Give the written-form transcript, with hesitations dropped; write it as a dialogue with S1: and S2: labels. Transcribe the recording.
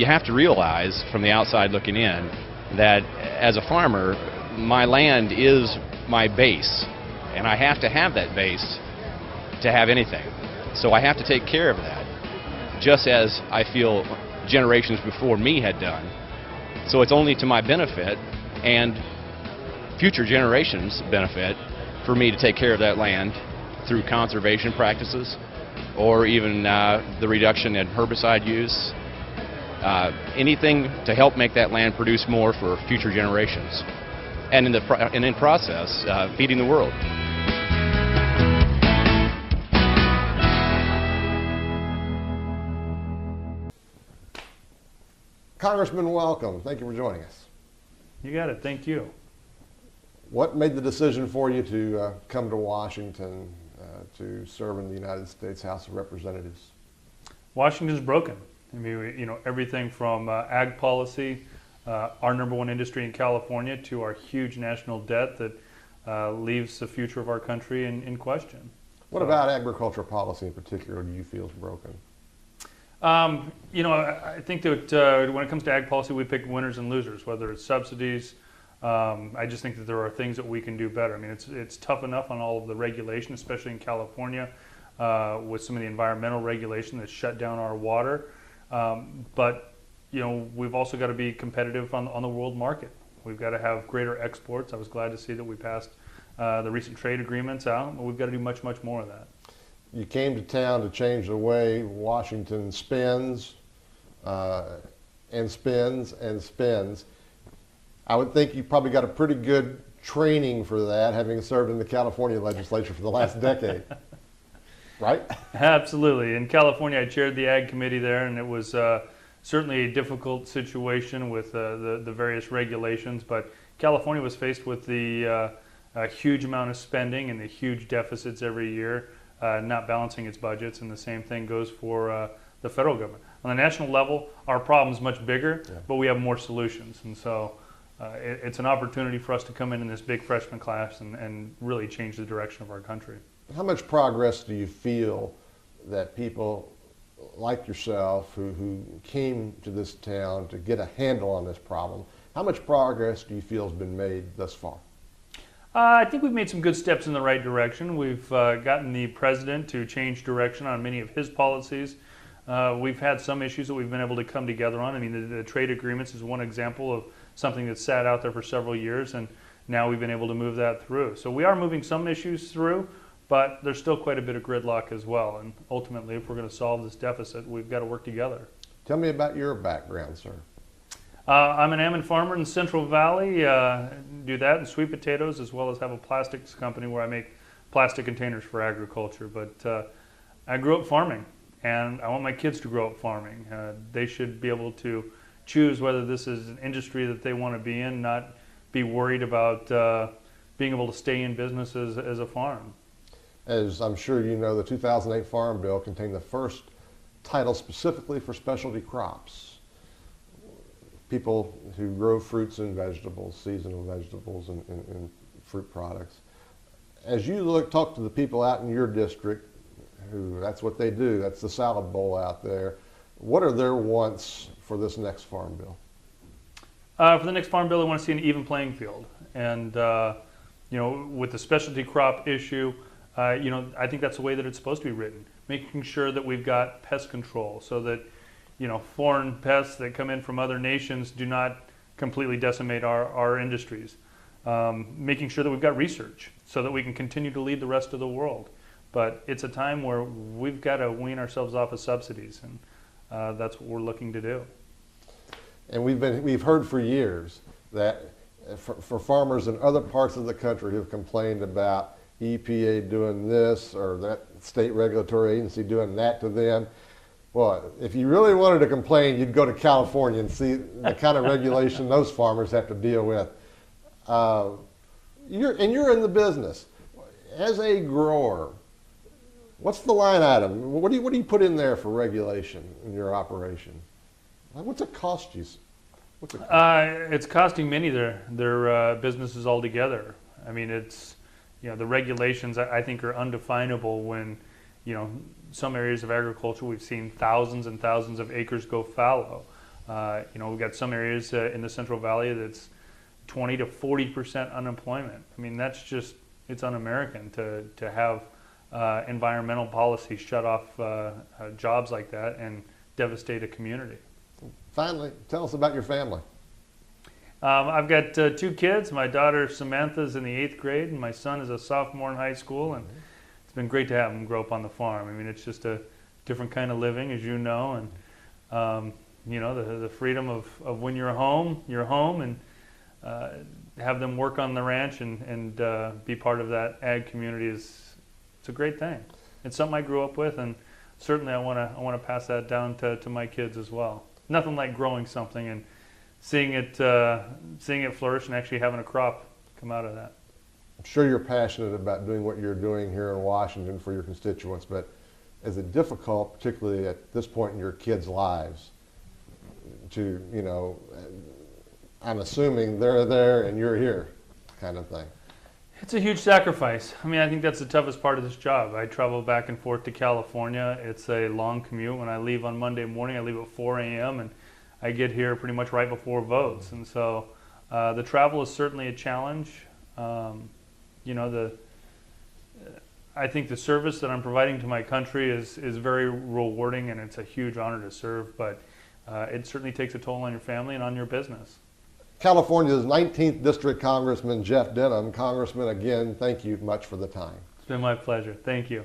S1: you have to realize from the outside looking in that as a farmer, my land is my base, and I have to have that base to have anything. So I have to take care of that, just as I feel generations before me had done. So it's only to my benefit and future generations' benefit for me to take care of that land through conservation practices, or even the reduction in herbicide use, anything to help make that land produce more for future generations, and in process, feeding the world.
S2: Congressman, welcome. Thank you for joining us.
S3: You got it. Thank you.
S2: What made the decision for you to come to Washington to serve in the United States House of Representatives?
S3: Washington's broken. I mean, everything from ag policy, our #1 industry in California, to our huge national debt that leaves the future of our country in question.
S2: What about agriculture policy in particular do you feel is broken?
S3: I think that when it comes to ag policy, we pick winners and losers, whether it's subsidies. I just think that there are things that we can do better. I mean, it's tough enough on all of the regulation, especially in California, with some of the environmental regulation that shut down our water. But we've also got to be competitive on the world market. We've got to have greater exports. I was glad to see that we passed the recent trade agreements out, but we've got to do much, much more of that.
S2: You came to town to change the way Washington spends and spends and spends. I would think you probably got a pretty good training for that, having served in the California legislature for the last decade, right?
S3: Absolutely. In California, I chaired the Ag Committee there, and it was certainly a difficult situation with the various regulations, but California was faced with the huge amount of spending and the huge deficits every year, not balancing its budgets, and the same thing goes for the federal government. On the national level, our problem is much bigger, but we have more solutions, and so it's an opportunity for us to come in this big freshman class and really change the direction of our country.
S2: How much progress do you feel that people like yourself who came to this town to get a handle on this problem, how much progress do you feel has been made thus far?
S3: I think we've made some good steps in the right direction. We've gotten the president to change direction on many of his policies. We've had some issues that we've been able to come together on. I mean, the trade agreements is one example of something that's sat out there for several years, and now we've been able to move that through. So we are moving some issues through, but there's still quite a bit of gridlock as well. And ultimately, if we're going to solve this deficit, we've got to work together.
S2: Tell me about your background, sir.
S3: I'm an almond farmer in the Central Valley. Do that and sweet potatoes, as well as have a plastics company where I make plastic containers for agriculture. But I grew up farming, and I want my kids to grow up farming. They should be able to choose whether this is an industry that they want to be in, not be worried about being able to stay in business as a farm.
S2: As I'm sure you know, the 2008 Farm Bill contained the first title specifically for specialty crops. People who grow fruits and vegetables, seasonal vegetables and fruit products. As you talk to the people out in your district, who that's what they do, that's the salad bowl out there, what are their wants for this next Farm Bill?
S3: For the next Farm Bill, I want to see an even playing field. And, with the specialty crop issue, I think that's the way that it's supposed to be written, making sure that we've got pest control so that, foreign pests that come in from other nations do not completely decimate our industries. Making sure that we've got research so that we can continue to lead the rest of the world. But it's a time where we've got to wean ourselves off of subsidies, and that's what we're looking to do. And
S2: we've heard for years that for farmers in other parts of the country who've complained about EPA doing this or that state regulatory agency doing that to them, well, if you really wanted to complain, you'd go to California and see the kind of regulation those farmers have to deal with. You're in the business. As a grower, what's the line item? What do you put in there for regulation in your operation? What's it cost you?
S3: It's costing many their businesses altogether. I mean, it's the regulations I think are undefinable when some areas of agriculture we've seen thousands and thousands of acres go fallow. We've got some areas in the Central Valley that's 20 to 40% unemployment. I mean, it's un-American to have environmental policy shut off jobs like that and devastate a community.
S2: Finally, tell us about your family.
S3: I've got 2 kids. My daughter Samantha's in the 8th grade, and my son is a sophomore in high school. And it's been great to have them grow up on the farm. I mean, it's just a different kind of living, as you know, and the freedom of when you're home, and have them work on the ranch and be part of that ag community it's a great thing. It's something I grew up with, and certainly I want to pass that down to my kids as well. Nothing like growing something and seeing it flourish and actually having a crop come out of that.
S2: I'm sure you're passionate about doing what you're doing here in Washington for your constituents, but is it difficult, particularly at this point in your kids' lives, to, I'm assuming they're there and you're here kind of thing?
S3: It's a huge sacrifice. I mean, I think that's the toughest part of this job. I travel back and forth to California. It's a long commute. When I leave on Monday morning, I leave at 4 a.m. and I get here pretty much right before votes. And so the travel is certainly a challenge. I think the service that I'm providing to my country is very rewarding, and it's a huge honor to serve, but it certainly takes a toll on your family and on your business.
S2: California's 19th District Congressman Jeff Denham. Congressman, again, thank you much for the time.
S3: It's been my pleasure. Thank you.